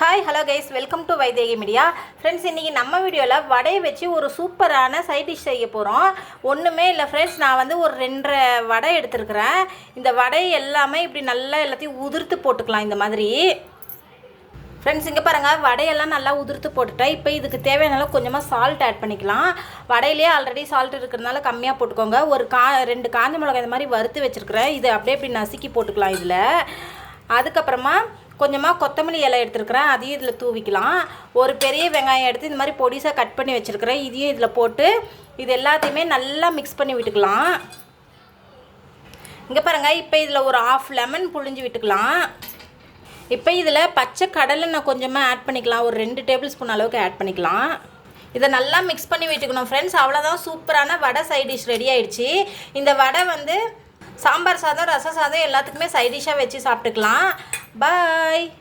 Hi hello guys, welcome to Vaidehi media. Friends, இன்றைக்கி நம்ம வீடியோவில் வடையை வச்சு ஒரு சூப்பரான சைட் டிஷ் செய்ய போகிறோம். ஒன்றுமே இல்லை ஃப்ரெண்ட்ஸ், நான் வந்து ஒரு 2.5 வடை எடுத்துருக்கிறேன். இந்த வடை எல்லாமே இப்படி நல்லா எல்லாத்தையும் உதிர்த்து போட்டுக்கலாம் இந்த மாதிரி. ஃப்ரெண்ட்ஸ், இங்கே பாருங்கள், வடையெல்லாம் நல்லா உதிர்த்து போட்டுட்டேன். இப்போ இதுக்கு தேவையான கொஞ்சமாக சால்ட் ஆட் பண்ணிக்கலாம். வடையிலே ஆல்ரெடி சால்ட் இருக்கிறதுனால கம்மியாக போட்டுக்கோங்க. ஒரு 2 காஞ்ச மிளகாய் இந்த மாதிரி வறுத்து வச்சுருக்கிறேன். இது அப்படியே இப்படி நசுக்கி போட்டுக்கலாம் இதில். அதுக்கப்புறமா கொஞ்சமாக கொத்தமல்லி இலை எடுத்துருக்கிறேன், அதையும் இதில் தூவிக்கலாம். ஒரு பெரிய வெங்காயம் எடுத்து இந்த மாதிரி பொடிசாக கட் பண்ணி வச்சுருக்கிறேன், இதையும் இதில் போட்டு இது எல்லாத்தையுமே நல்லா மிக்ஸ் பண்ணி விட்டுக்கலாம். இங்கே பாருங்கள், இப்போ இதில் ஒரு 1/2 லெமன் புழிஞ்சு விட்டுக்கலாம். இப்போ இதில் பச்சை கடலை நான் கொஞ்சமாக ஆட் பண்ணிக்கலாம், ஒரு 2 டேபிள் ஸ்பூன் அளவுக்கு ஆட் பண்ணிக்கலாம். இதை நல்லா மிக்ஸ் பண்ணி விட்டுக்கணும் ஃப்ரெண்ட்ஸ். அவ்வளோதான், சூப்பரான வடை சைட் டிஷ் ரெடி ஆகிடுச்சு. இந்த வடை வந்து சாம்பார் சாதம், ரச சாதம் எல்லாத்துக்குமே சைட் டிஷ்ஷாக வச்சு சாப்பிட்டுக்கலாம். பாய்.